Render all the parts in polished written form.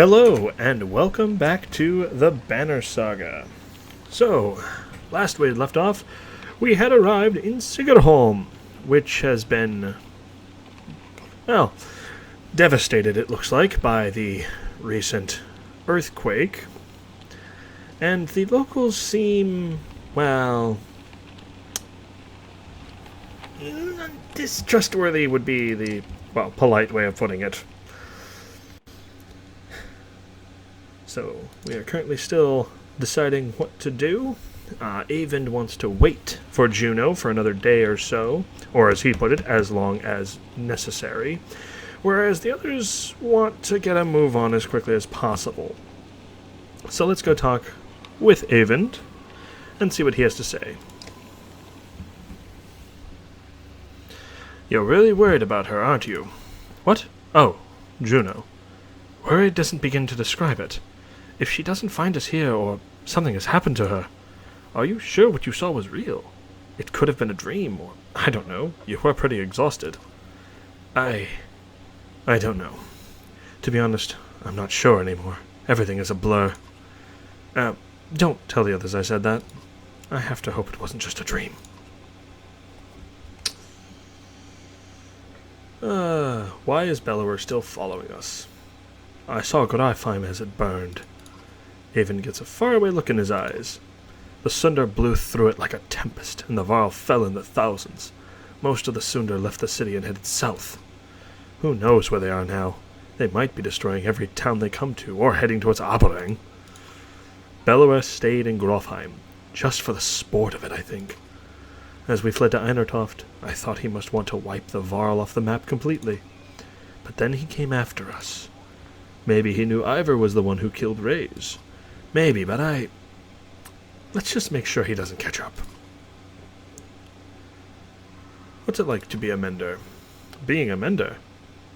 Hello, and welcome back to the Banner Saga. So, last we had left off, we had arrived in Sigrholm, which has been, well, devastated, it looks like, by the recent earthquake. And the locals seem, well, distrustworthy would be the, polite way of putting it. So, we are currently still deciding what to do. Avon wants to wait for Juno for another day or so, or as he put it, as long as necessary, whereas the others want to get a move on as quickly as possible. So let's go talk with Avon and see what he has to say. You're really worried about her, aren't you? What? Oh, Juno. Worried doesn't begin to describe it. If she doesn't find us here, or something has happened to her, are you sure what you saw was real? It could have been a dream, or I don't know. You were pretty exhausted. I don't know. To be honest, I'm not sure anymore. Everything is a blur. Don't tell the others I said that. I have to hope it wasn't just a dream. Why is Bellower still following us? I saw Grafheim as it burned. Avon gets a faraway look in his eyes. The Sunder blew through it like a tempest, and the Varl fell in the thousands. Most of the Sunder left the city and headed south. Who knows where they are now? They might be destroying every town they come to, or heading towards Aberang. Bellower stayed in Grafheim, just for the sport of it, I think. As we fled to Einertoft, I thought he must want to wipe the Varl off the map completely. But then he came after us. Maybe he knew Ivor was the one who killed Rays. Maybe, but let's just make sure he doesn't catch up. What's it like to be a Mender? Being a Mender?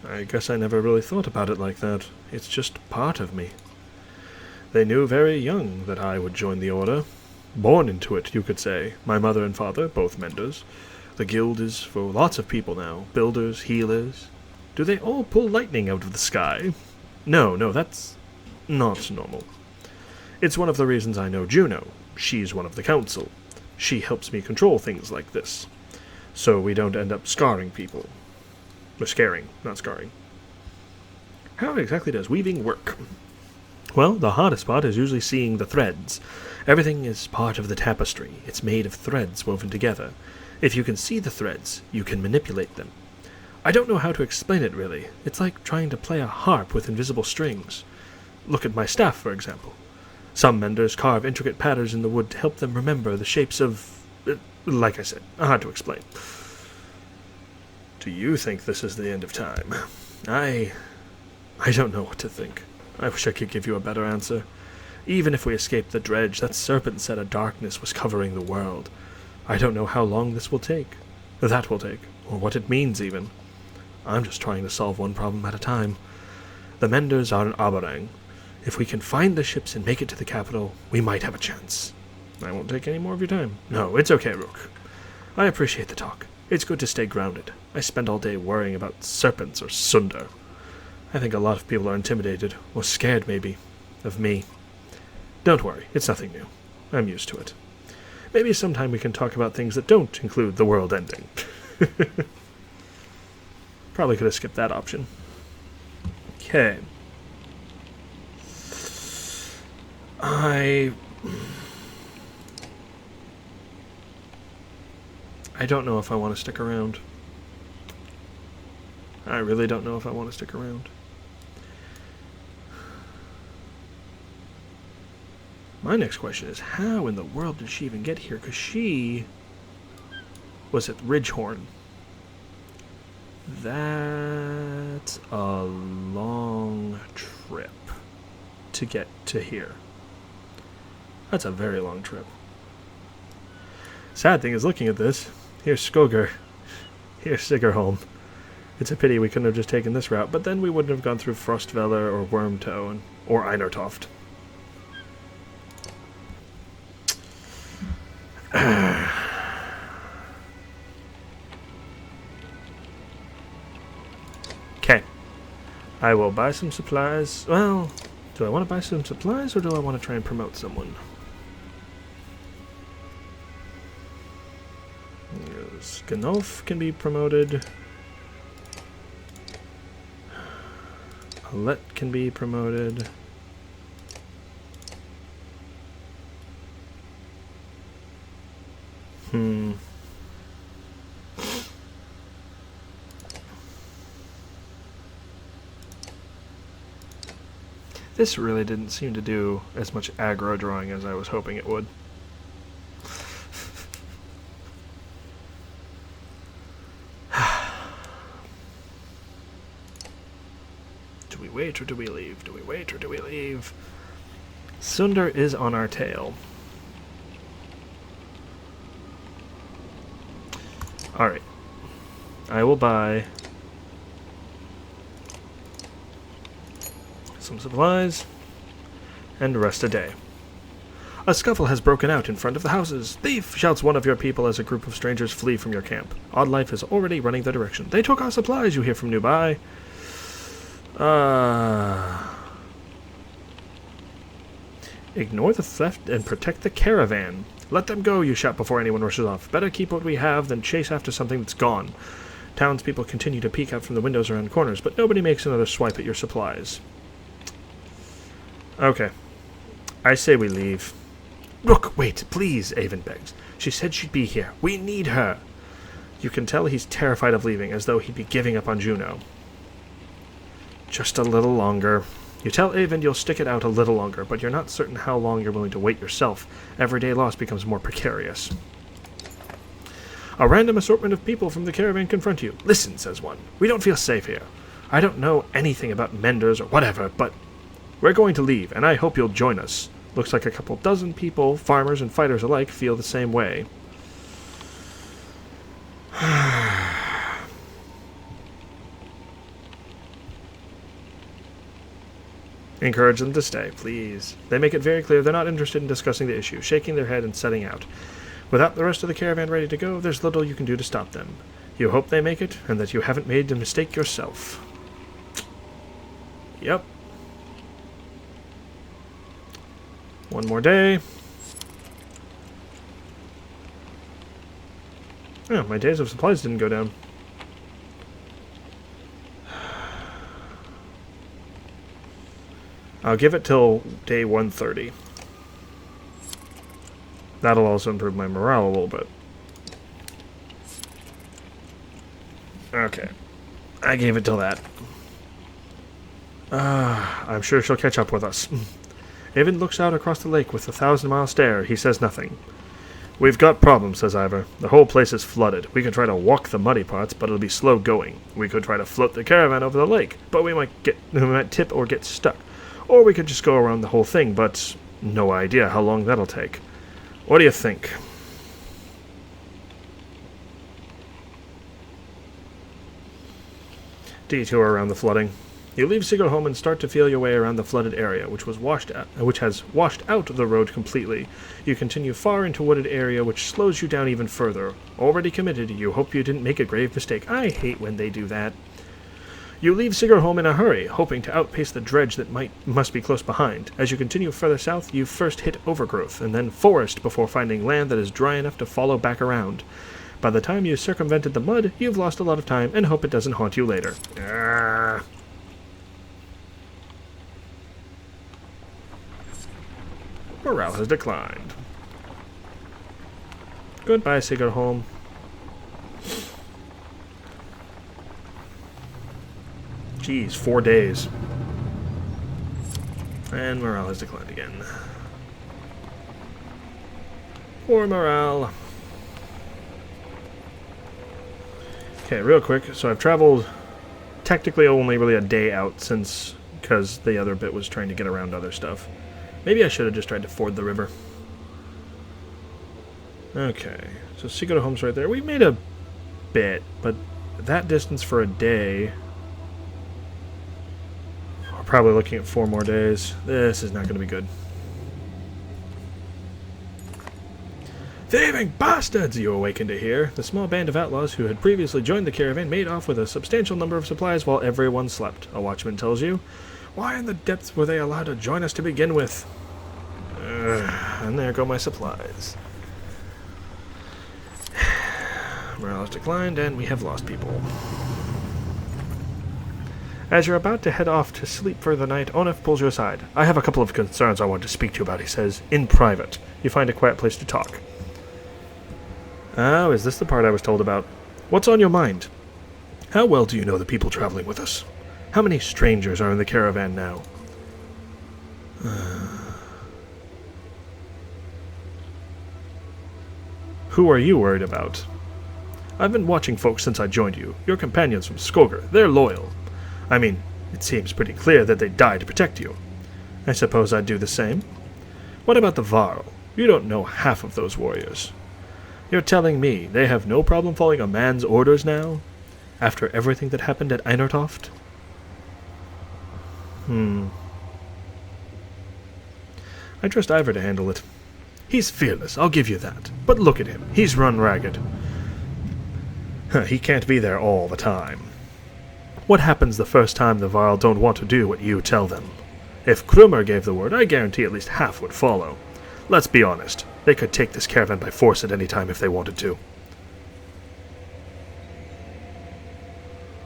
I guess I never really thought about it like that. It's just part of me. They knew very young that I would join the Order. Born into it, you could say. My mother and father, both Menders. The guild is for lots of people now. Builders, healers. Do they all pull lightning out of the sky? No, that's not normal. It's one of the reasons I know Juno. She's one of the council. She helps me control things like this, so we don't end up scarring people. Or scaring, not scarring. How exactly does weaving work? Well, the hardest part is usually seeing the threads. Everything is part of the tapestry. It's made of threads woven together. If you can see the threads, you can manipulate them. I don't know how to explain it, really. It's like trying to play a harp with invisible strings. Look at my staff, for example. Some menders carve intricate patterns in the wood to help them remember the shapes of... like I said, hard to explain. Do you think this is the end of time? I don't know what to think. I wish I could give you a better answer. Even if we escape the dredge, that serpent said a darkness was covering the world. I don't know how long this will take. That will take. Or what it means, even. I'm just trying to solve one problem at a time. The Menders are in Aberang. If we can find the ships and make it to the capital, we might have a chance. I won't take any more of your time. No, it's okay, Rook. I appreciate the talk. It's good to stay grounded. I spend all day worrying about serpents or Sunder. I think a lot of people are intimidated, or scared maybe, of me. Don't worry, it's nothing new. I'm used to it. Maybe sometime we can talk about things that don't include the world ending. Probably could have skipped that option. Okay. I don't know if I want to stick around. I really don't know if I want to stick around. My next question is, how in the world did she even get here? Because she was at Ridgehorn. That's a long trip to get to here. That's a very long trip. Sad thing is, looking at this, here's Skoger, here's Sigrholm. It's a pity we couldn't have just taken this route, but then we wouldn't have gone through Frostveller or Wormtoe or Einertoft. Okay. I will buy some supplies. Well, Do I want to buy some supplies, or do I want to try and promote someone? Ganolf can be promoted. Alette can be promoted. This really didn't seem to do as much aggro drawing as I was hoping it would. Do we wait or do we leave? Do we wait or do we leave? Sundar is on our tail. Alright. I will buy some supplies and rest a day. A scuffle has broken out in front of the houses. Thief! Shouts one of your people as a group of strangers flee from your camp. Oddlife is already running the direction. They took our supplies, you hear from nearby. Ignore the theft and protect the caravan. Let them go, you shout before anyone rushes off. Better keep what we have than chase after something that's gone. Townspeople continue to peek out from the windows around corners, but nobody makes another swipe at your supplies. Okay. I say we leave. Rook, wait, please, Avon begs. She said she'd be here. We need her. You can tell he's terrified of leaving, as though he'd be giving up on Juno. Just a little longer. You tell Avon you'll stick it out a little longer, but you're not certain how long you're willing to wait yourself. Everyday loss becomes more precarious. A random assortment of people from the caravan confront you. Listen, says one. We don't feel safe here. I don't know anything about menders or whatever, but we're going to leave, and I hope you'll join us. Looks like a couple dozen people, farmers and fighters alike, feel the same way. Encourage them to stay, please. They make it very clear they're not interested in discussing the issue, shaking their head and setting out. Without the rest of the caravan ready to go, there's little you can do to stop them. You hope they make it, and that you haven't made a mistake yourself. Yep. One more day. Oh, my days of supplies didn't go down. I'll give it till day 130. That'll also improve my morale a little bit. Okay. I gave it till that. I'm sure she'll catch up with us. Avon looks out across the lake with a 1,000-mile stare. He says nothing. We've got problems, says Ivor. The whole place is flooded. We could try to walk the muddy parts, but it'll be slow going. We could try to float the caravan over the lake, but we might tip or get stuck. Or we could just go around the whole thing, but no idea how long that'll take. What do you think? Detour around the flooding. You leave Sigrholm and start to feel your way around the flooded area, which has washed out the road completely. You continue far into wooded area, which slows you down even further. Already committed, you hope you didn't make a grave mistake. I hate when they do that. You leave Sigrholm in a hurry, hoping to outpace the dredge that must be close behind. As you continue further south, you first hit overgrowth, and then forest before finding land that is dry enough to follow back around. By the time you've circumvented the mud, you've lost a lot of time and hope it doesn't haunt you later. Morale has declined. Goodbye, Sigrholm. Jeez, 4 days. And morale has declined again. Poor morale. Okay, real quick. So I've traveled technically only really a day out since, because the other bit was trying to get around other stuff. Maybe I should have just tried to ford the river. Okay, so Sigrholm's right there. We made a bit, but that distance for a day... We're probably looking at 4 more days. This is not going to be good. Thieving bastards, you awaken to hear. The small band of outlaws who had previously joined the caravan made off with a substantial number of supplies while everyone slept, a watchman tells you. Why in the depths were they allowed to join us to begin with? And there go my supplies. Morale has declined, and we have lost people. As you're about to head off to sleep for the night, Onef pulls you aside. I have a couple of concerns I want to speak to you about, he says, in private. You find a quiet place to talk. Oh, is this the part I was told about? What's on your mind? How well do you know the people traveling with us? How many strangers are in the caravan now? Who are you worried about? I've been watching folks since I joined you. Your companions from Skoger, they're loyal. I mean, it seems pretty clear that they'd die to protect you. I suppose I'd do the same. What about the Varl? You don't know half of those warriors. You're telling me they have no problem following a man's orders now? After everything that happened at Einertoft? I trust Ivor to handle it. He's fearless, I'll give you that. But look at him, he's run ragged. He can't be there all the time. What happens the first time the Varl don't want to do what you tell them? If Krumr gave the word, I guarantee at least half would follow. Let's be honest, they could take this caravan by force at any time if they wanted to.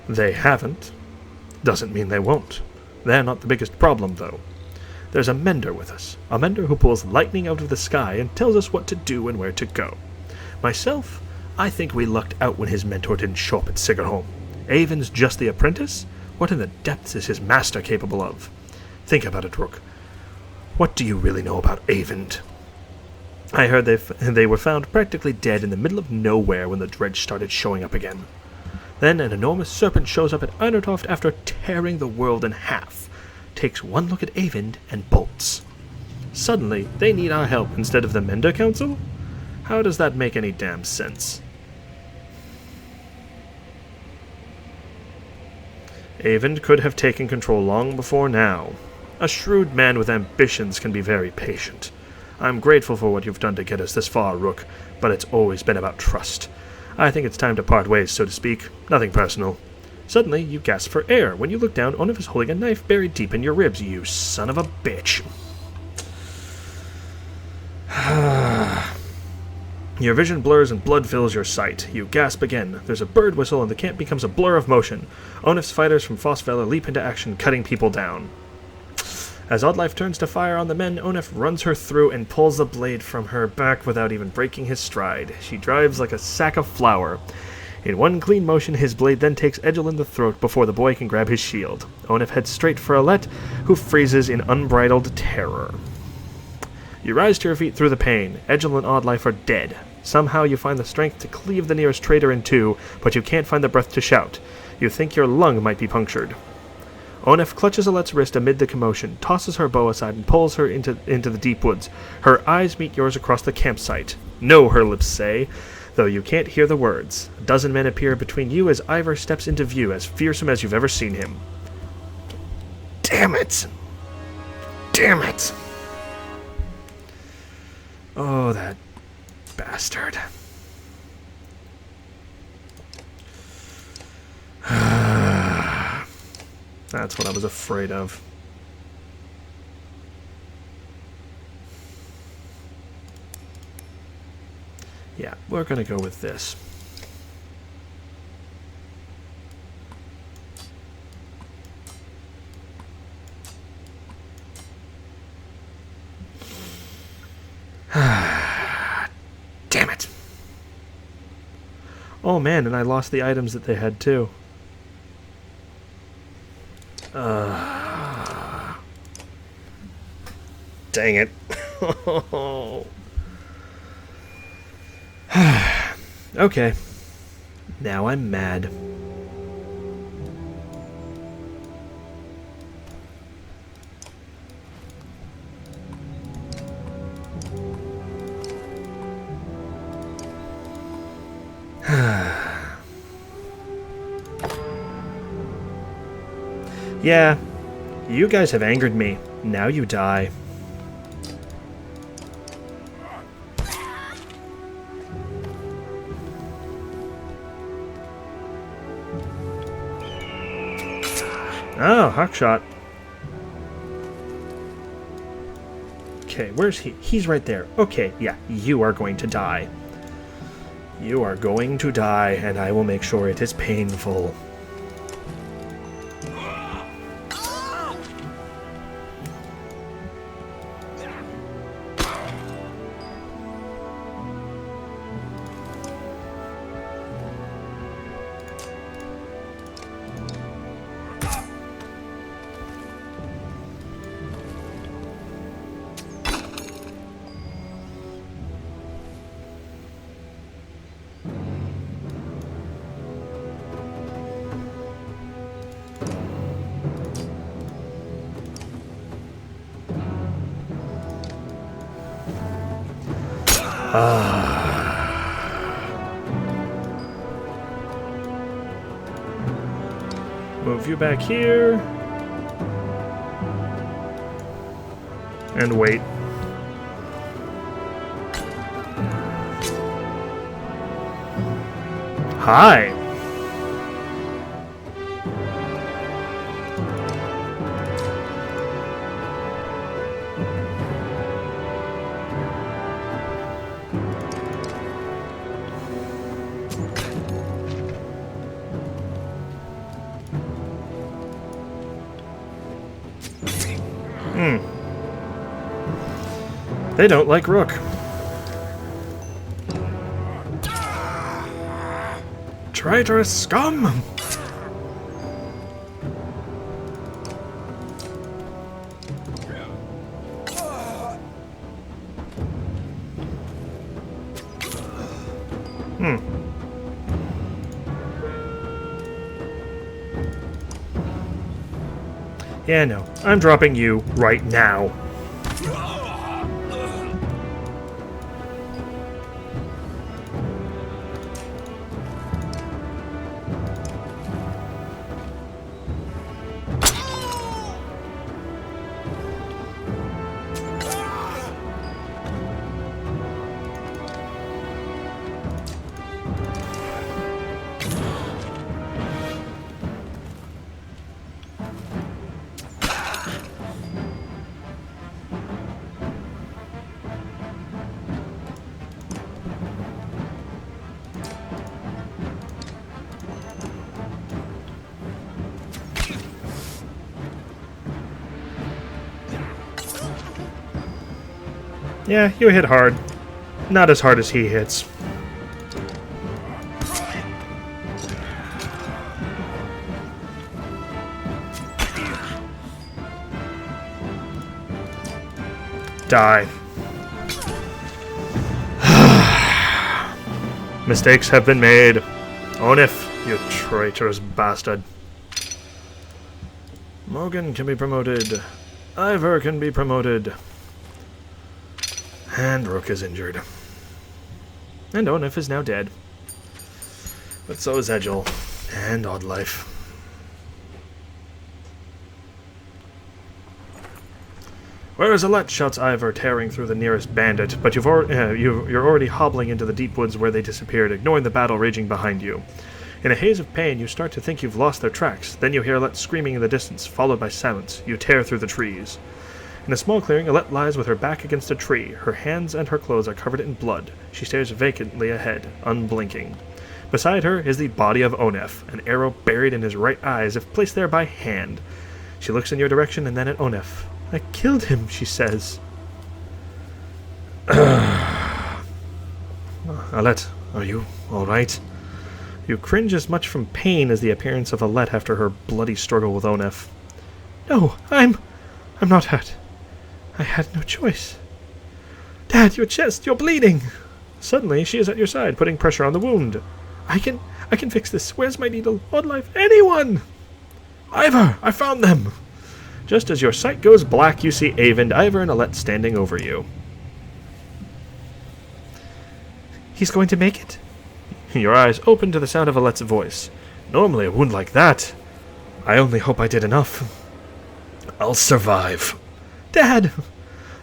They haven't. Doesn't mean they won't. They're not the biggest problem, though. There's a mender with us, a mender who pulls lightning out of the sky and tells us what to do and where to go. Myself, I think we lucked out when his mentor didn't show up at Sigrholm. Avon's just the apprentice? What in the depths is his master capable of? Think about it, Rook. What do you really know about Avon? I heard they were found practically dead in the middle of nowhere when the dredge started showing up again. Then an enormous serpent shows up at Einertoft after tearing the world in half, takes one look at Avon, and bolts. Suddenly, they need our help instead of the Mender Council? How does that make any damn sense? Avon could have taken control long before now. A shrewd man with ambitions can be very patient. I'm grateful for what you've done to get us this far, Rook, but it's always been about trust. I think it's time to part ways, so to speak. Nothing personal. Suddenly, you gasp for air. When you look down, Onef is holding a knife buried deep in your ribs. You son of a bitch. Your vision blurs and blood fills your sight. You gasp again. There's a bird whistle and the camp becomes a blur of motion. Onef's fighters from Fossfeller leap into action, cutting people down. As Oddlife turns to fire on the men, Onef runs her through and pulls the blade from her back without even breaking his stride. She drives like a sack of flour. In one clean motion, his blade then takes Edgel in the throat before the boy can grab his shield. Onef heads straight for Alette, who freezes in unbridled terror. You rise to your feet through the pain. Edgel and Oddlife are dead. Somehow you find the strength to cleave the nearest traitor in two, but you can't find the breath to shout. You think your lung might be punctured. Onef clutches Alette's wrist amid the commotion, tosses her bow aside, and pulls her into the deep woods. Her eyes meet yours across the campsite. No, her lips say, though you can't hear the words. A dozen men appear between you as Ivor steps into view, as fearsome as you've ever seen him. Damn it! Damn it! Oh, that bastard. That's what I was afraid of. Yeah, we're gonna go with this. Damn it. Oh man, and I lost the items that they had too. Dang it. Okay. Now I'm mad. Yeah, you guys have angered me. Now you die. Oh, Hawkshot. Okay, where's he? He's right there. Okay, yeah, you are going to die. You are going to die, and I will make sure it is painful. Move you back here. And wait. Hi. They don't like Rook. Traitorous scum! Yeah, no. I'm dropping you right now. Yeah, you hit hard. Not as hard as he hits. Die. Mistakes have been made. Onif, you traitorous bastard. Morgan can be promoted. Ivor can be promoted. And Rook is injured. And Onif is now dead. But so is Edgel. And Oddlife. Where is Alette? Shouts Ivor, tearing through the nearest bandit. But you're already hobbling into the deep woods where they disappeared, ignoring the battle raging behind you. In a haze of pain, you start to think you've lost their tracks. Then you hear Alette screaming in the distance, followed by silence. You tear through the trees. In a small clearing, Alette lies with her back against a tree. Her hands and her clothes are covered in blood. She stares vacantly ahead, unblinking. Beside her is the body of Onef, an arrow buried in his right eye as if placed there by hand. She looks in your direction and then at Onef. I killed him, she says. Alette, are you all right? You cringe as much from pain as the appearance of Alette after her bloody struggle with Onef. No, I'm not hurt. I had no choice. Dad, your chest, you're bleeding! Suddenly, she is at your side, putting pressure on the wound. I can fix this. Where's my needle? Oddlife, anyone! Ivor, I found them! Just as your sight goes black, you see Avend, Ivor, and Alette standing over you. He's going to make it? Your eyes open to the sound of Alette's voice. Normally a wound like that. I only hope I did enough. I'll survive. Dad!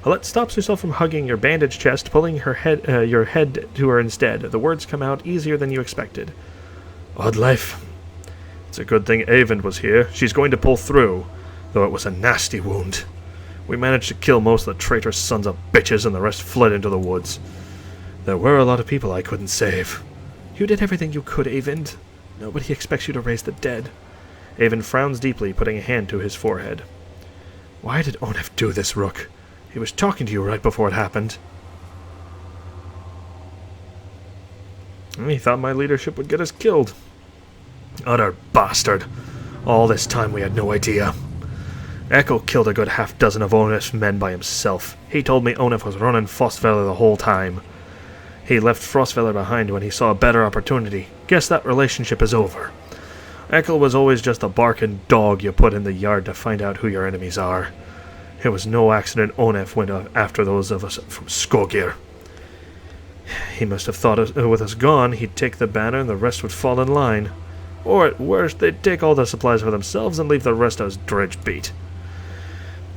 Alette stops herself from hugging your bandaged chest, pulling your head to her instead. The words come out easier than you expected. Oddlife. It's a good thing Avend was here. She's going to pull through, though it was a nasty wound. We managed to kill most of the traitorous sons of bitches, and the rest fled into the woods. There were a lot of people I couldn't save. You did everything you could, Eyvind. Nobody expects you to raise the dead. Eyvind frowns deeply, putting a hand to his forehead. Why did Onef do this, Rook? He was talking to you right before it happened. He thought my leadership would get us killed. Utter bastard. All this time we had no idea. Echo killed a good half-dozen of Onef's men by himself. He told me Onef was running Frostfeller the whole time. He left Frostfeller behind when he saw a better opportunity. Guess that relationship is over. Echo was always just a barking dog you put in the yard to find out who your enemies are. It was no accident Onef went after those of us from Skogir. He must have thought with us gone, he'd take the banner and the rest would fall in line. Or at worst, they'd take all the supplies for themselves and leave the rest as dredge beat.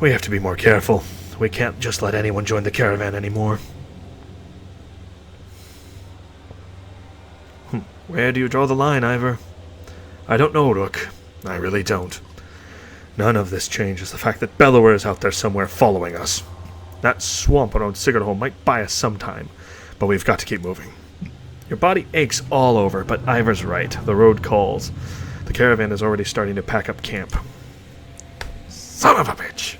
We have to be more careful. We can't just let anyone join the caravan anymore. Where do you draw the line, Ivor? I don't know, Rook. I really don't. None of this changes the fact that Bellower is out there somewhere following us. That swamp around Sigrholm might buy us sometime, but we've got to keep moving. Your body aches all over, but Ivor's right. The road calls. The caravan is already starting to pack up camp. Son of a bitch!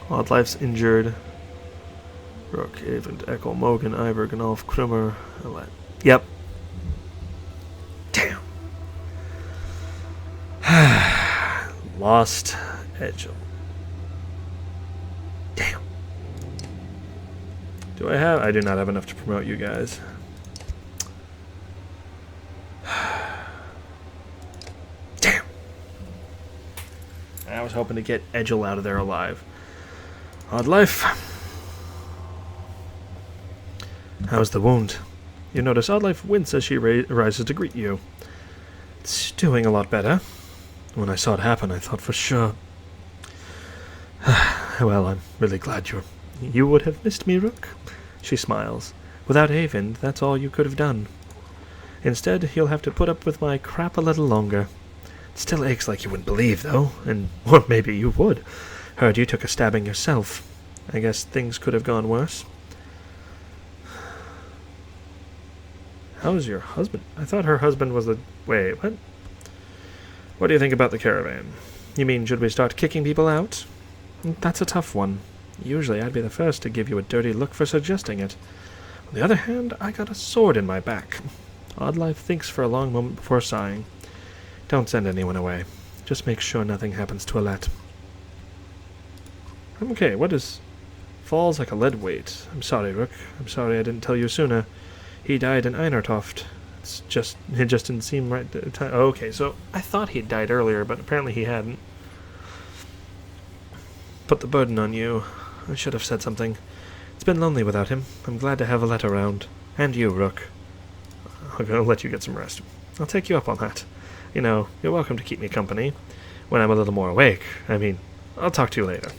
Wildlife's injured. Rook, Eyvind, Echo, Mogan, Ivor, Gnolf, Krummer, Yep. Damn. Lost Edgel. Damn. I do not have enough to promote you guys. Damn. I was hoping to get Edgel out of there alive. Odd life. How's the wound? You notice Oddlife wince as she rises to greet you. It's doing a lot better. When I saw it happen, I thought for sure. Well, I'm really glad you would have missed me, Rook. She smiles. Without Eyvind, that's all you could have done. Instead, you'll have to put up with my crap a little longer. It still aches like you wouldn't believe, though, or maybe you would. Heard you took a stabbing yourself. I guess things could have gone worse. How's your husband? I thought her husband was the... Wait, what? What do you think about the caravan? You mean, should we start kicking people out? That's a tough one. Usually I'd be the first to give you a dirty look for suggesting it. On the other hand, I got a sword in my back. Oddlife thinks for a long moment before sighing. Don't send anyone away. Just make sure nothing happens to Alette. Okay, what is... Falls like a lead weight. I'm sorry, Rook. I'm sorry I didn't tell you sooner. He died in Einertoft. It just didn't seem right at the time. Oh, okay, so I thought he'd died earlier, but apparently he hadn't. Put the burden on you. I should have said something. It's been lonely without him. I'm glad to have Alette around. And you, Rook. I'll let you get some rest. I'll take you up on that. You know, you're welcome to keep me company. When I'm a little more awake. I mean, I'll talk to you later.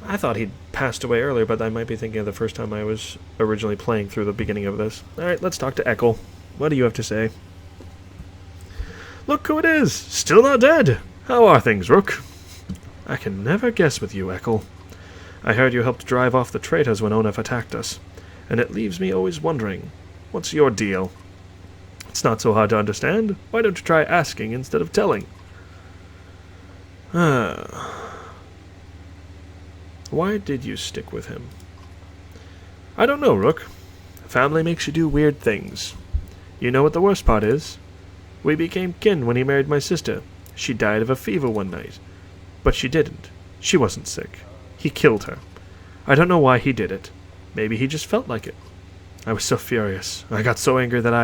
I thought he'd passed away earlier, but I might be thinking of the first time I was originally playing through the beginning of this. Alright, let's talk to Echo. What do you have to say? Look who it is! Still not dead! How are things, Rook? I can never guess with you, Echo. I heard you helped drive off the traitors when Onef attacked us, and it leaves me always wondering, what's your deal? It's not so hard to understand. Why don't you try asking instead of telling? Why did you stick with him? I don't know, Rook. Family makes you do weird things. You know what the worst part is? We became kin when he married my sister. She died of a fever one night. But she didn't. She wasn't sick. He killed her. I don't know why he did it. Maybe he just felt like it. I was so furious. I got so angry that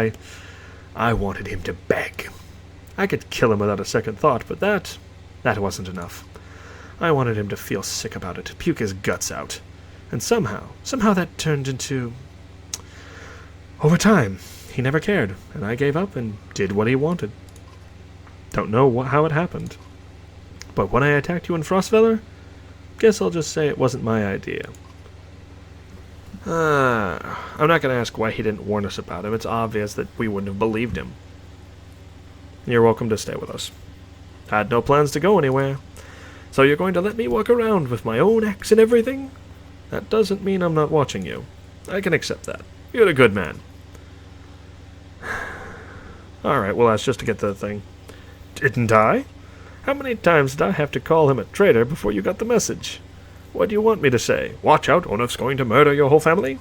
I wanted him to beg. I could kill him without a second thought, but that wasn't enough. I wanted him to feel sick about it, puke his guts out. And somehow that turned into... Over time, he never cared, and I gave up and did what he wanted. Don't know how it happened. But when I attacked you in Frostfeller, guess I'll just say it wasn't my idea. I'm not going to ask why he didn't warn us about him. It's obvious that we wouldn't have believed him. You're welcome to stay with us. Had no plans to go anywhere. So you're going to let me walk around with my own axe and everything? That doesn't mean I'm not watching you. I can accept that. You're a good man. Alright, well that's just to get the thing. Didn't I? How many times did I have to call him a traitor before you got the message? What do you want me to say? Watch out, Onuf's going to murder your whole family?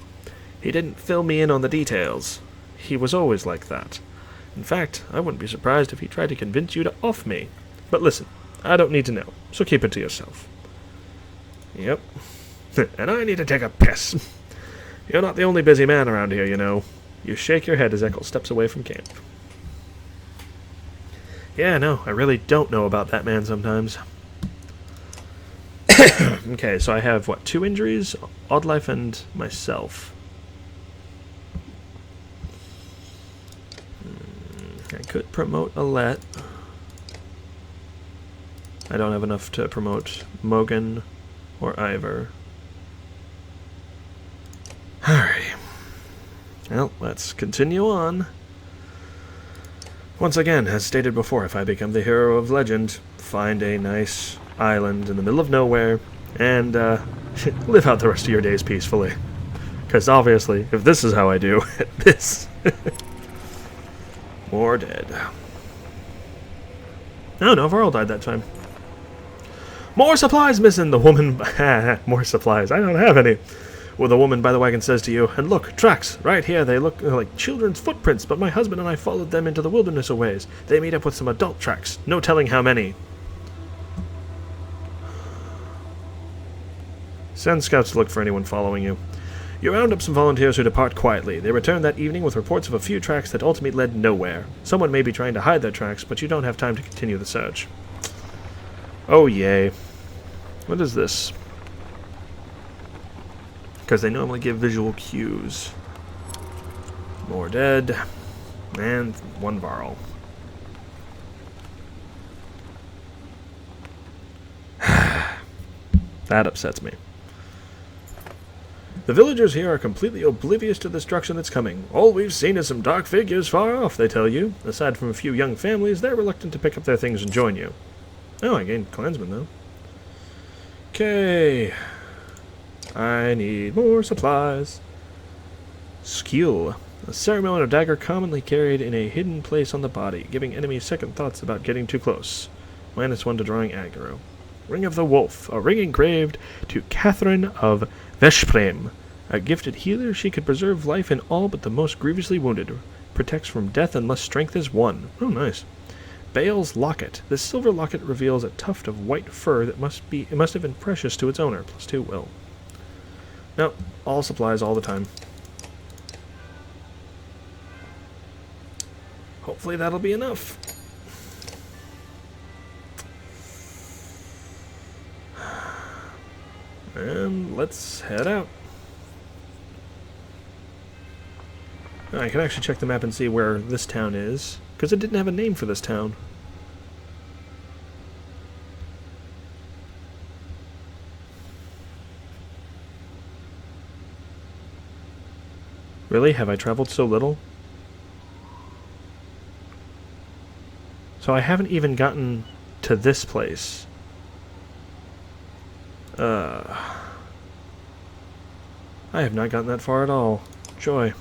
He didn't fill me in on the details. He was always like that. In fact, I wouldn't be surprised if he tried to convince you to off me. But listen, I don't need to know, so keep it to yourself. Yep. And I need to take a piss. You're not the only busy man around here, you know. You shake your head as Eckel steps away from camp. Yeah, no, I really don't know about that man sometimes. Okay, so I have, what, 2 injuries? Oddlife and myself. I could promote Alette. I don't have enough to promote Mogan or Ivor. Alright. Well, let's continue on. Once again, as stated before, if I become the hero of legend, find a nice island in the middle of nowhere, and live out the rest of your days peacefully. Because obviously, if this is how I do, this... More dead. Oh, no, Varl died that time. More supplies missing, the woman... More supplies, I don't have any. Well, the woman by the wagon says to you, and look, tracks, right here, they look like children's footprints, but my husband and I followed them into the wilderness a ways. They meet up with some adult tracks, no telling how many. Send scouts to look for anyone following you. You round up some volunteers who depart quietly. They return that evening with reports of a few tracks that ultimately led nowhere. Someone may be trying to hide their tracks, but you don't have time to continue the search. Oh, yay. What is this? Because they normally give visual cues. More dead. And 1 Varl. That upsets me. The villagers here are completely oblivious to the destruction that's coming. All we've seen is some dark figures far off, they tell you. Aside from a few young families, they're reluctant to pick up their things and join you. Oh, I gained clansmen, though. Okay. I need more supplies. Skill. A ceremonial dagger commonly carried in a hidden place on the body, giving enemies second thoughts about getting too close. -1 to drawing aggro. Ring of the Wolf. A ring engraved to Catherine of Veszprém. A gifted healer, she could preserve life in all but the most grievously wounded. Protects from death unless strength is 1. Oh, nice. Bale's Locket. This silver locket reveals a tuft of white fur that must have been precious to its owner. +2 will. No, all supplies all the time. Hopefully that'll be enough. And let's head out. I can actually check the map and see where this town is, because it didn't have a name for this town. Really? Have I traveled so little? So I haven't even gotten to this place. I have not gotten that far at all. Joy.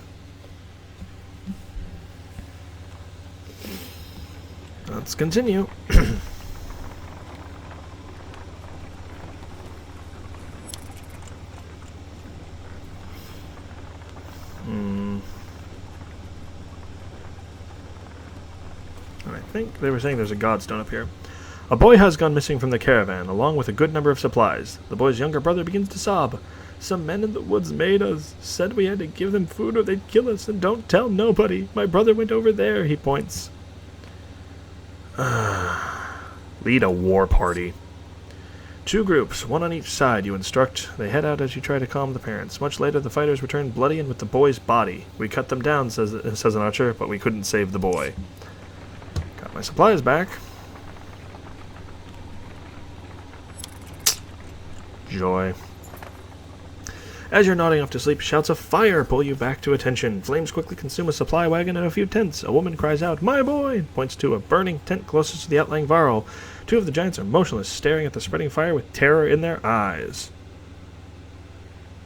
Let's continue. I think they were saying there's a godstone up here. A boy has gone missing from the caravan, along with a good number of supplies. The boy's younger brother begins to sob. Some men in the woods made us, said we had to give them food or they'd kill us, and don't tell nobody. My brother went over there, he points. Lead a war party. 2 groups, 1 on each side, you instruct. They head out as you try to calm the parents. Much later, the fighters return bloody and with the boy's body. We cut them down, says an archer, but we couldn't save the boy. Got my supplies back. Joy. As you're nodding off to sleep, shouts of fire pull you back to attention. Flames quickly consume a supply wagon and a few tents. A woman cries out, "My boy!" and points to a burning tent closest to the outlying Varl. Two of the giants are motionless, staring at the spreading fire with terror in their eyes.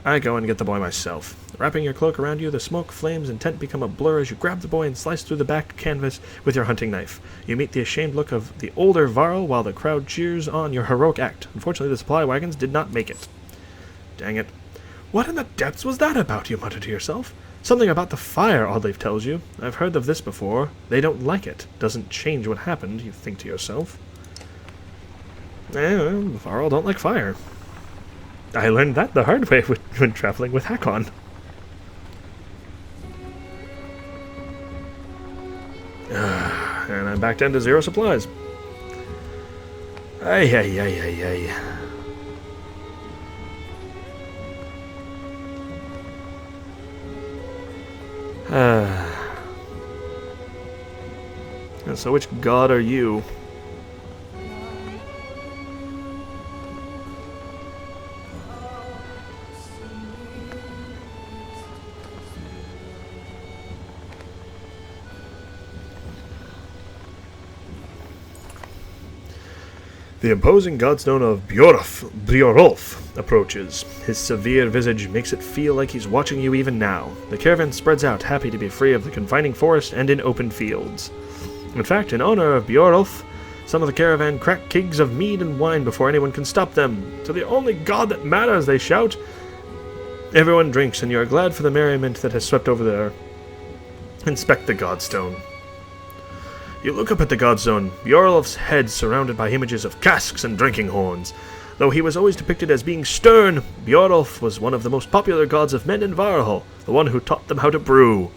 I go and get the boy myself. Wrapping your cloak around you, the smoke, flames, and tent become a blur as you grab the boy and slice through the back canvas with your hunting knife. You meet the ashamed look of the older Varl while the crowd cheers on your heroic act. Unfortunately, the supply wagons did not make it. Dang it. What in the depths was that about, you mutter to yourself. Something about the fire, Oddleif tells you. I've heard of this before. They don't like it. Doesn't change what happened, you think to yourself. The Varl don't like fire. I learned that the hard way when traveling with Hakon. And I'm back down to 0 supplies. Ay. And so which god are you? The imposing godstone of Bjorolf approaches. His severe visage makes it feel like he's watching you even now. The caravan spreads out, happy to be free of the confining forest and in open fields. In fact, in honor of Bjorolf, some of the caravan crack kegs of mead and wine before anyone can stop them. To the only god that matters, they shout. Everyone drinks, and you are glad for the merriment that has swept over there. Inspect the godstone. You look up at the godstone, Bjorolf's head surrounded by images of casks and drinking horns. Though he was always depicted as being stern, Bjorolf was one of the most popular gods of men in Varl, the one who taught them how to brew.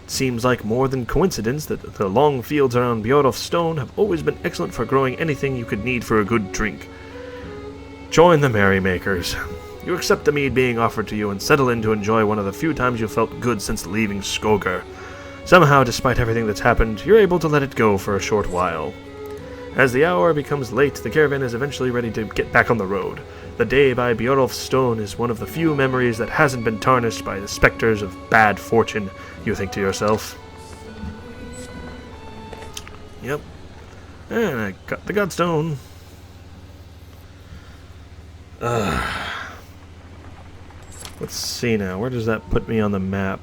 It seems like more than coincidence that the long fields around Bjorolf's stone have always been excellent for growing anything you could need for a good drink. Join the merrymakers. You accept the mead being offered to you and settle in to enjoy one of the few times you felt good since leaving Skogar. Somehow, despite everything that's happened, you're able to let it go for a short while. As the hour becomes late, the caravan is eventually ready to get back on the road. The day by Bjorolf's stone is one of the few memories that hasn't been tarnished by the specters of bad fortune, you think to yourself. Yep. And I got the godstone. Let's see now. Where does that put me on the map?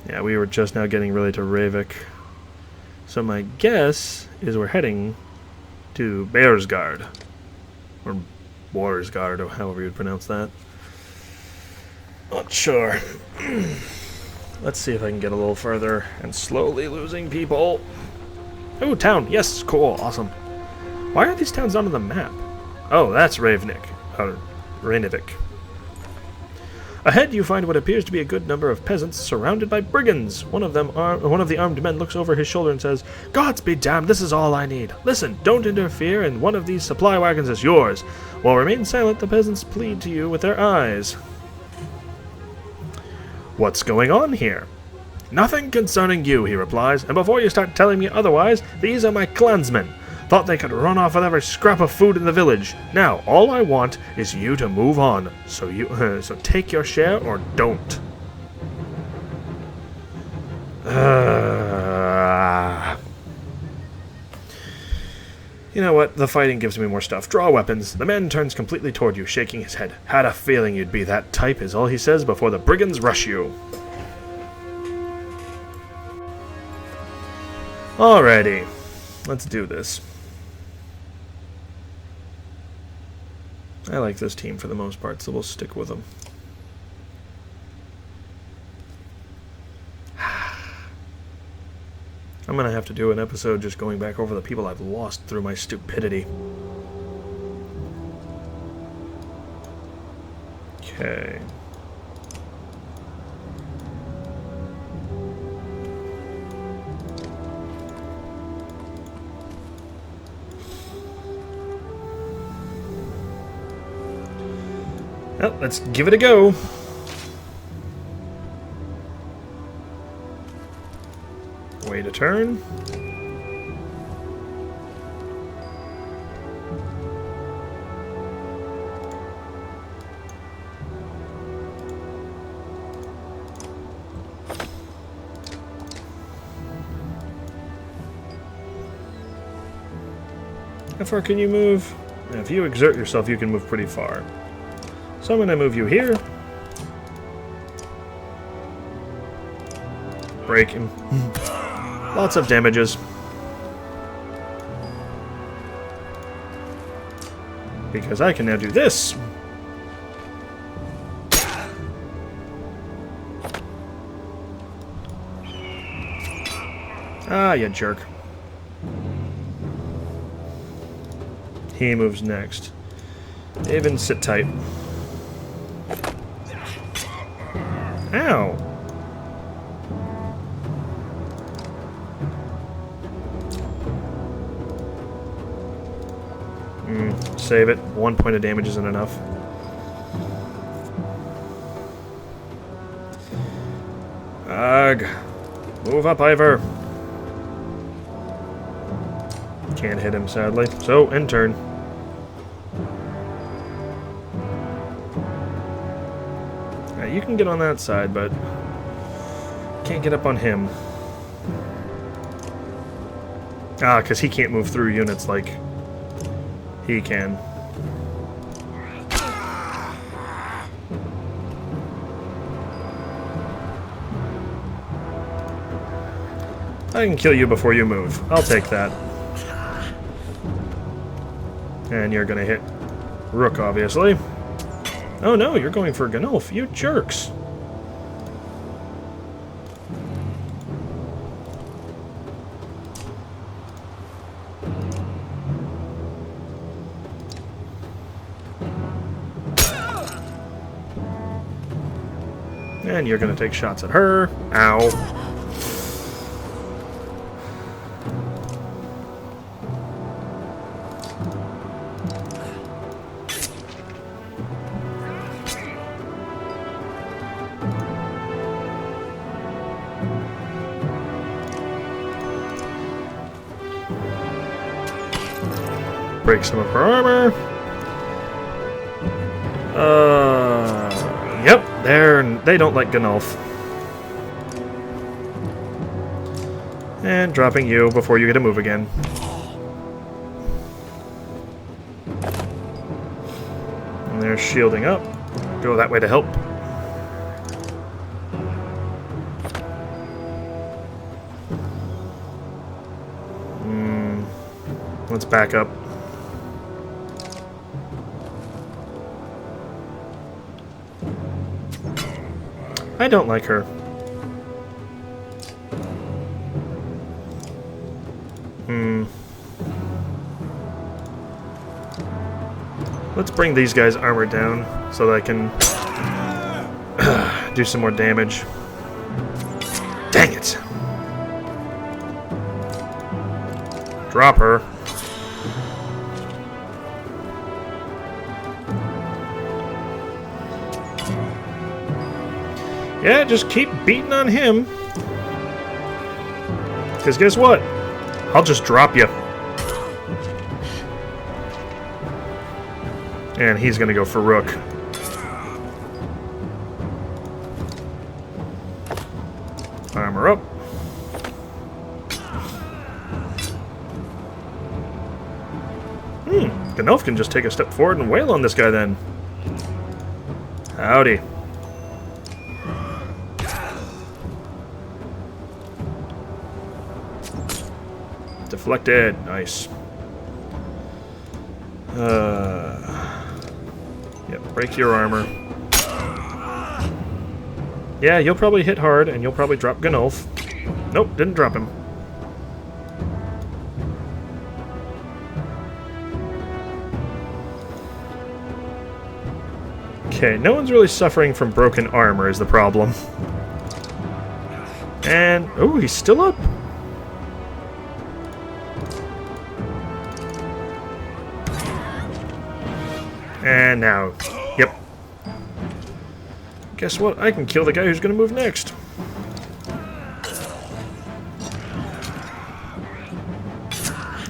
Yeah, we were just now getting really to Ravik. So my guess is we're heading to Boersgard. Or Boersgard, or however you'd pronounce that. Not sure. Let's see if I can get a little further. And slowly losing people. Oh, town. Yes, cool. Awesome. Why are these towns not on the map? Oh, that's Ravnik. Or Rainivik. Ahead, you find what appears to be a good number of peasants surrounded by brigands. One of the armed men looks over his shoulder and says, "Gods be damned, this is all I need. Listen, don't interfere, and one of these supply wagons is yours." While remain silent, the peasants plead to you with their eyes. What's going on here? Nothing concerning you, he replies, and before you start telling me otherwise, these are my clansmen. Thought they could run off with every scrap of food in the village. Now, all I want is you to move on. So so take your share or don't. You know what? The fighting gives me more stuff. Draw weapons. The man turns completely toward you, shaking his head. Had a feeling you'd be that type, is all he says before the brigands rush you. Alrighty. Let's do this. I like this team for the most part, so we'll stick with them. I'm gonna have to do an episode just going back over the people I've lost through my stupidity. Okay. Well, let's give it a go. Wait a turn. How far can you move? If you exert yourself, you can move pretty far. So I'm going to move you here. Break him. Lots of damages. Because I can now do this. Ah, you jerk. He moves next. Even sit tight. Ow! Save it. 1 point of damage isn't enough. Ugh. Move up, Ivor. Can't hit him, sadly. So, end turn. You can get on that side, but can't get up on him. Ah, because he can't move through units like he can. I can kill you before you move. I'll take that. And you're gonna hit Rook, obviously. Oh no, you're going for Ganulf, you jerks! And you're gonna take shots at her. Ow. Break some of her armor. Yep, they don't like Ganulf. And dropping you before you get to move again. And they're shielding up. Go that way to help. Let's back up. I don't like her. Let's bring these guys' armor down so that I can do some more damage. Dang it! Drop her. Yeah, just keep beating on him. Because guess what? I'll just drop you. And he's going to go for Rook. Armor up. Ganulf can just take a step forward and wail on this guy then. Howdy. Deflected. Nice. Yep, break your armor. Yeah, you'll probably hit hard, and you'll probably drop Ganulf. Nope, didn't drop him. Okay, no one's really suffering from broken armor is the problem. And, oh, he's still up. And now, yep. Guess what? I can kill the guy who's going to move next.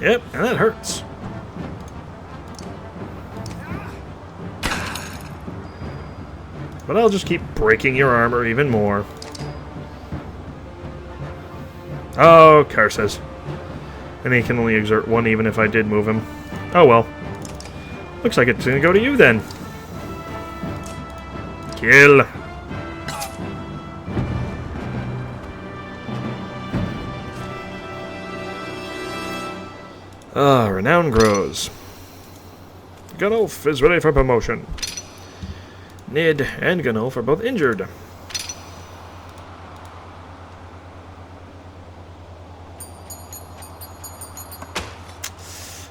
Yep, and that hurts. But I'll just keep breaking your armor even more. Oh, curses. And he can only exert one even if I did move him. Oh well. Looks like it's gonna go to you then. Kill. Renown grows. Gunnulf is ready for promotion. Nid and Gunnulf are both injured.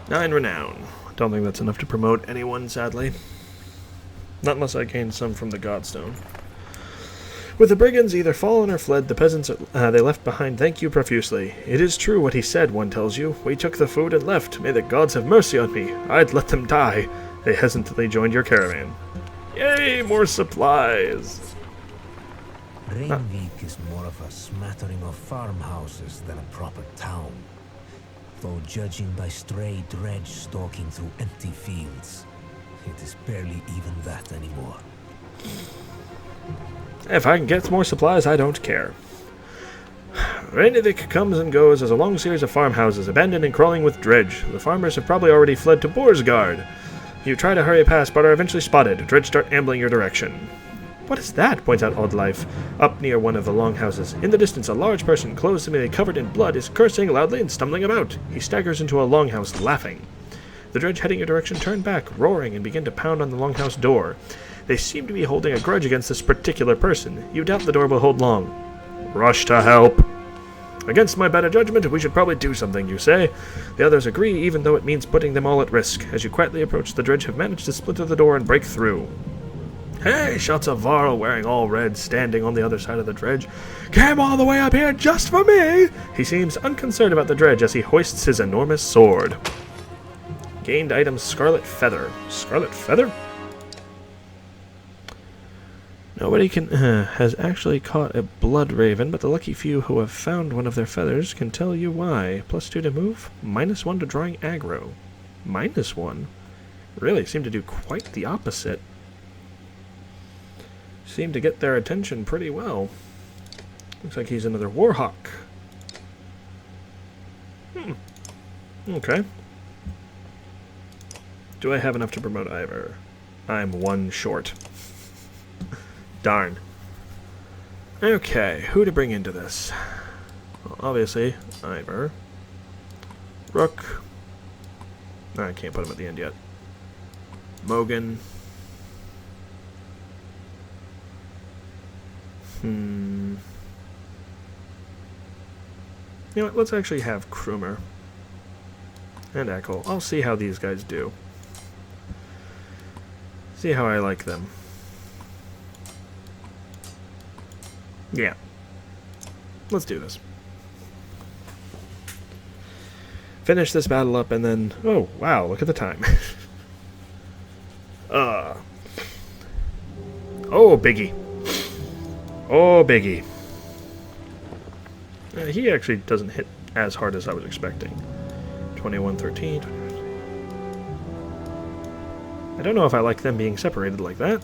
Nine renown. Don't think that's enough to promote anyone, sadly. Not unless I gain some from the Godstone. With the brigands either fallen or fled, the peasants they left behind thank you profusely. It is true what he said, one tells you. We took the food and left. May the gods have mercy on me. I'd let them die. They hesitantly joined your caravan. Yay, more supplies! Rainvik is more of a smattering of farmhouses than a proper town. Though judging by stray dredge stalking through empty fields, it is barely even that anymore. If I can get more supplies, I don't care. Rainvik comes and goes as a long series of farmhouses, abandoned and crawling with dredge. The farmers have probably already fled to Boersgard. You try to hurry past, but are eventually spotted. Dredge start ambling your direction. What is that? Points out Oddlife, up near one of the longhouses. In the distance, a large person, clothes seemingly covered in blood, is cursing loudly and stumbling about. He staggers into a longhouse, laughing. The dredge heading your direction turn back, roaring, and begin to pound on the longhouse door. They seem to be holding a grudge against this particular person. You doubt the door will hold long. Rush to help. Against my better judgment, we should probably do something, you say. The others agree, even though it means putting them all at risk. As you quietly approach, the dredge have managed to splinter the door and break through. Hey, shouts a Varl wearing all red, standing on the other side of the dredge. Came all the way up here just for me! He seems unconcerned about the dredge as he hoists his enormous sword. Gained item Scarlet Feather. Scarlet Feather? Nobody has actually caught a blood raven, but the lucky few who have found one of their feathers can tell you why. +2 to move, -1 to drawing aggro. -1? Really seem to do quite the opposite. Seem to get their attention pretty well. Looks like he's another Warhawk. Okay. Do I have enough to promote Ivor? I'm one short. Darn. Okay, who to bring into this? Well, obviously, Ivor. Rook. No, I can't put him at the end yet. Mogan. You know what, let's actually have Krumer. And Echo. I'll see how these guys do. See how I like them. Yeah. Let's do this. Finish this battle up and then... Oh, wow, look at the time. Oh, Biggie. Oh, Biggie. He actually doesn't hit as hard as I was expecting. 21-13. I don't know if I like them being separated like that.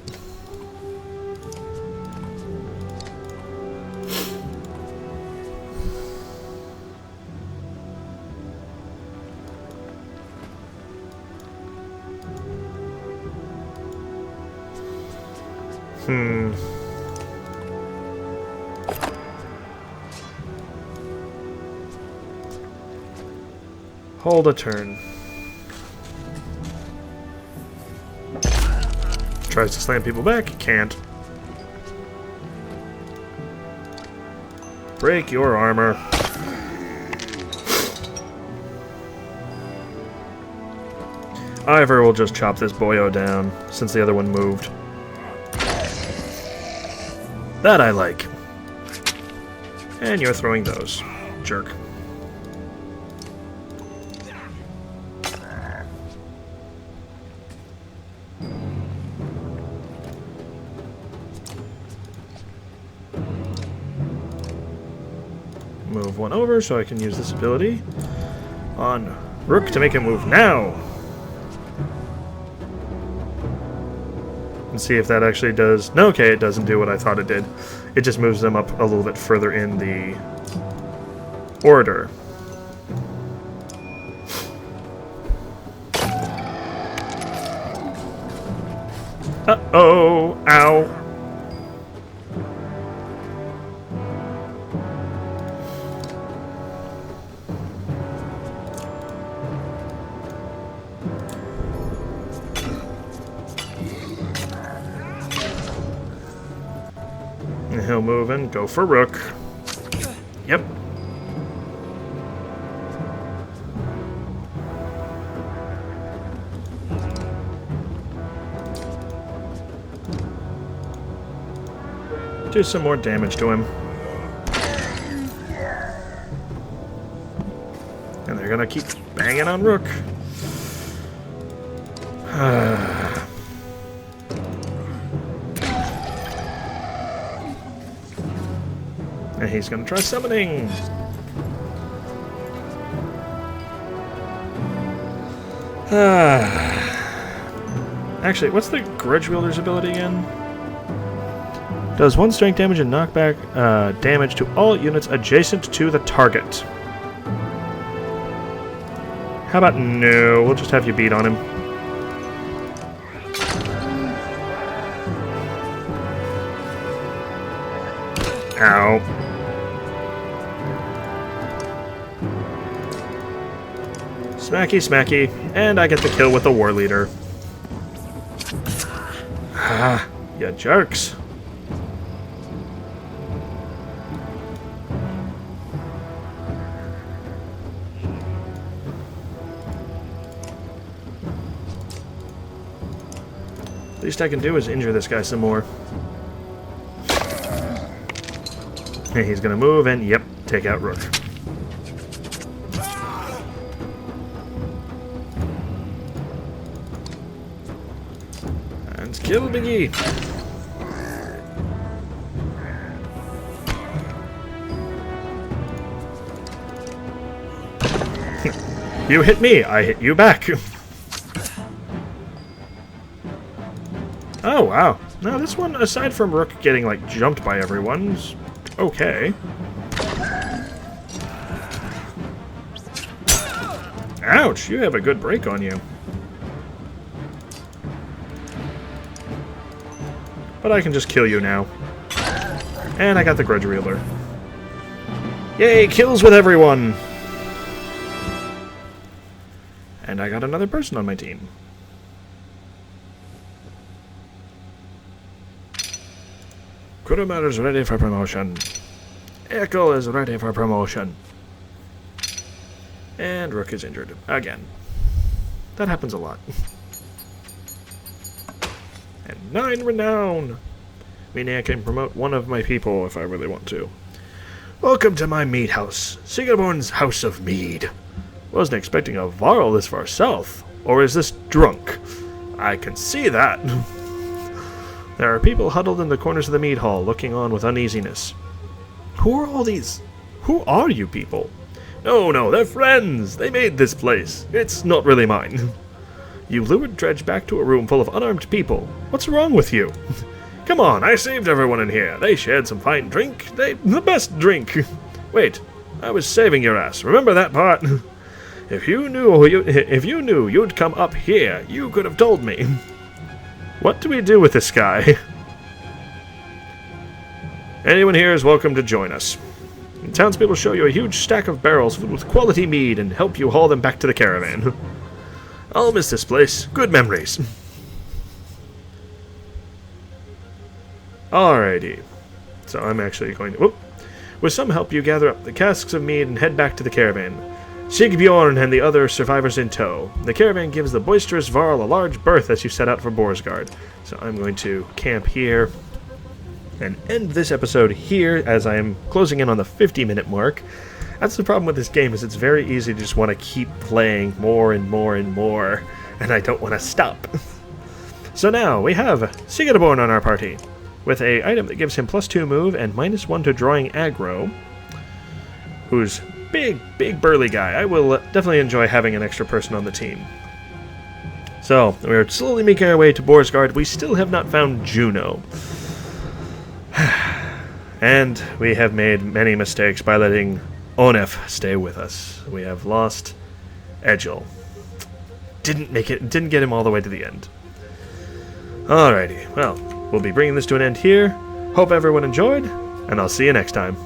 Hold a turn. Tries to slam people back, can't. Break your armor. Ivor will just chop this boyo down, since the other one moved. That I like. And you're throwing those. Jerk. Move one over so I can use this ability on Rook to make him move now. And see if that actually does... No, okay, it doesn't do what I thought it did. It just moves them up a little bit further in the order. Uh-oh. Ow. And he'll move and go for Rook. Yep. Do some more damage to him. And they're gonna keep banging on Rook. And he's gonna try summoning. Actually, what's the Grudge Wielder's ability again? Does 1 strength damage and knockback damage to all units adjacent to the target. How about no? We'll just have you beat on him. Ow. Smacky, smacky. And I get the kill with the War Leader. Ah, you jerks. Least I can do is injure this guy some more. And he's gonna move and, yep, take out Rook. And kill Biggie. You hit me, I hit you back. Oh, wow. No, this one, aside from Rook getting, like, jumped by everyone's okay. Ouch, you have a good break on you. But I can just kill you now. And I got the Grudge Wielder. Yay, kills with everyone! And I got another person on my team. Kurumar is ready for promotion. Echo is ready for promotion. And Rook is injured. Again. That happens a lot. And 9 renown! Meaning I can promote one of my people if I really want to. Welcome to my mead house. Sigrholm's House of Mead. Wasn't expecting a Varl this far south. Or is this drunk? I can see that. There are people huddled in the corners of the mead hall, looking on with uneasiness. Who are all these? Who are you people? No, they're friends. They made this place. It's not really mine. You lured Dredge back to a room full of unarmed people. What's wrong with you? Come on, I saved everyone in here. They shared some fine drink. The best drink. Wait, I was saving your ass. Remember that part? If you knew you'd come up here, you could have told me. What do we do with this guy? Anyone here is welcome to join us. The townspeople show you a huge stack of barrels filled with quality mead and help you haul them back to the caravan. I'll miss this place. Good memories. Alrighty. So I'm actually going to... Whoop. With some help, you gather up the casks of mead and head back to the caravan. Sigbjorn and the other survivors in tow. The caravan gives the boisterous Varl a large berth as you set out for Boersgard. So I'm going to camp here and end this episode here as I am closing in on the 50-minute mark. That's the problem with this game, is it's very easy to just want to keep playing more and more and more, and I don't want to stop. So now we have Sigrholm on our party, with a item that gives him +2 move and -1 to drawing aggro, who's big burly guy. I will definitely enjoy having an extra person on the team. So, we're slowly making our way to Boersgard. We still have not found Juno. And we have made many mistakes by letting Onef stay with us. We have lost Egil. Didn't get him all the way to the end. Alrighty, well, we'll be bringing this to an end here. Hope everyone enjoyed, and I'll see you next time.